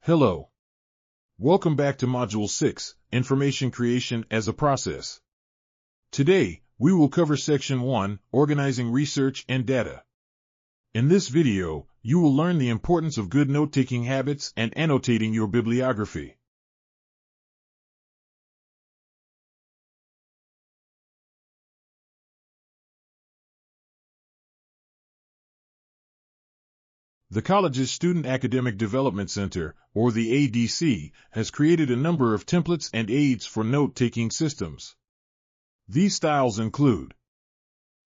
Hello. Welcome back to Module 6, Information Creation as a Process. Today, we will cover Section 1, Organizing Research and Data. In this video, you will learn the importance of good note-taking habits and annotating your bibliography. The college's Student Academic Development Center, or the ADC, has created a number of templates and aids for note-taking systems. These styles include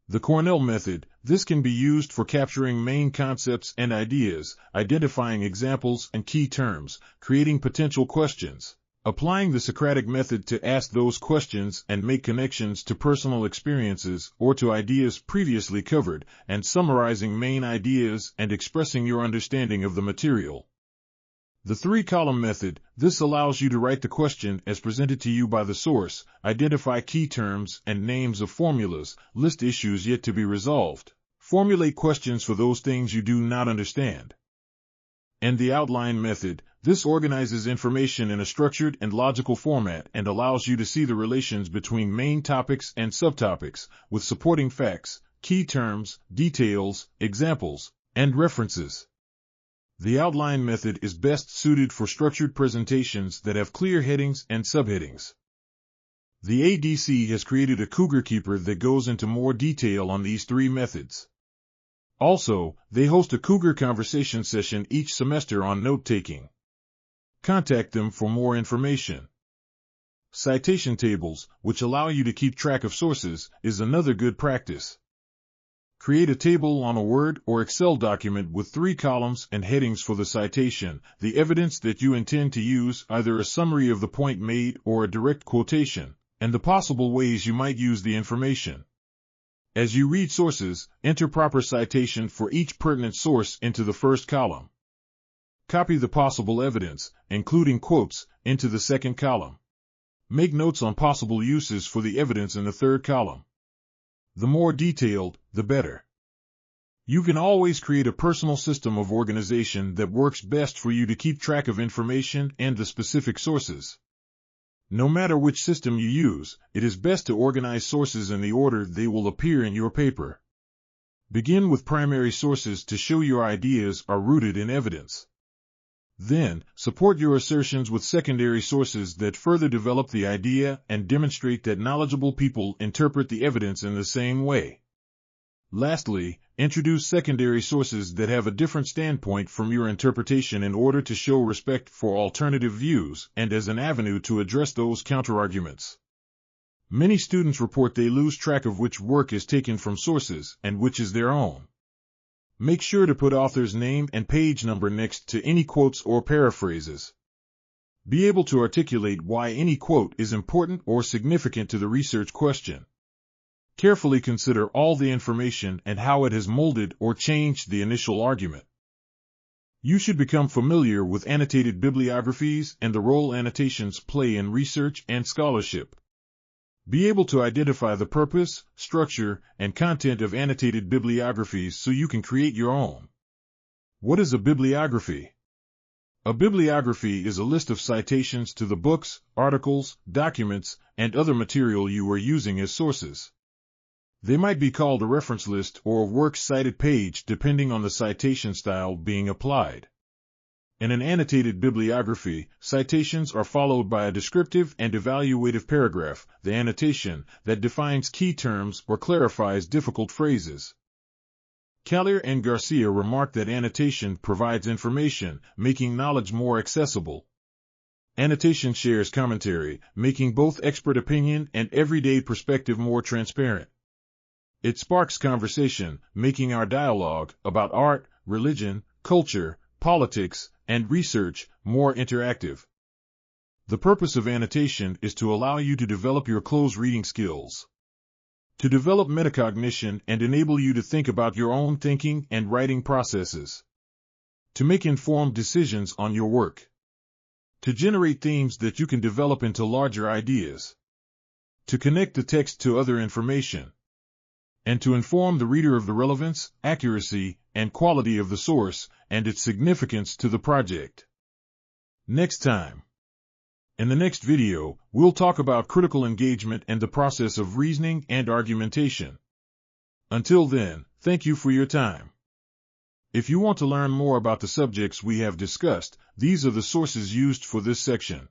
the Cornell method. This can be used for capturing main concepts and ideas, identifying examples and key terms, creating potential questions, applying the Socratic method to ask those questions and make connections to personal experiences or to ideas previously covered, and summarizing main ideas and expressing your understanding of the material. The three-column method. This allows you to write the question as presented to you by the source, identify key terms and names of formulas, list issues yet to be resolved, formulate questions for those things you do not understand. And the outline method. This organizes information in a structured and logical format and allows you to see the relations between main topics and subtopics, with supporting facts, key terms, details, examples, and references. The outline method is best suited for structured presentations that have clear headings and subheadings. The ADC has created a Cougar Keeper that goes into more detail on these three methods. Also, they host a Cougar Conversation session each semester on note-taking. Contact them for more information. Citation tables, which allow you to keep track of sources, is another good practice. Create a table on a Word or Excel document with 3 columns and headings for the citation, the evidence that you intend to use, either a summary of the point made or a direct quotation, and the possible ways you might use the information. As you read sources, enter proper citation for each pertinent source into the first column. Copy the possible evidence, including quotes, into the second column. Make notes on possible uses for the evidence in the third column. The more detailed, the better. You can always create a personal system of organization that works best for you to keep track of information and the specific sources. No matter which system you use, it is best to organize sources in the order they will appear in your paper. Begin with primary sources to show your ideas are rooted in evidence. Then, support your assertions with secondary sources that further develop the idea and demonstrate that knowledgeable people interpret the evidence in the same way. Lastly, introduce secondary sources that have a different standpoint from your interpretation in order to show respect for alternative views and as an avenue to address those counterarguments. Many students report they lose track of which work is taken from sources and which is their own. Make sure to put author's name and page number next to any quotes or paraphrases. Be able to articulate why any quote is important or significant to the research question. Carefully consider all the information and how it has molded or changed the initial argument. You should become familiar with annotated bibliographies and the role annotations play in research and scholarship. Be able to identify the purpose, structure, and content of annotated bibliographies so you can create your own. What is a bibliography? A bibliography is a list of citations to the books, articles, documents, and other material you are using as sources. They might be called a reference list or a works cited page depending on the citation style being applied. In an annotated bibliography, citations are followed by a descriptive and evaluative paragraph, the annotation, that defines key terms or clarifies difficult phrases. Callier and Garcia remarked that annotation provides information, making knowledge more accessible. Annotation shares commentary, making both expert opinion and everyday perspective more transparent. It sparks conversation, making our dialogue about art, religion, culture, politics, and research more interactive. The purpose of annotation is to allow you to develop your close reading skills, to develop metacognition and enable you to think about your own thinking and writing processes, to make informed decisions on your work, to generate themes that you can develop into larger ideas, to connect the text to other information, and to inform the reader of the relevance, accuracy, and quality of the source and its significance to the project. Next time. In the next video, we'll talk about critical engagement and the process of reasoning and argumentation. Until then, thank you for your time. If you want to learn more about the subjects we have discussed, these are the sources used for this section.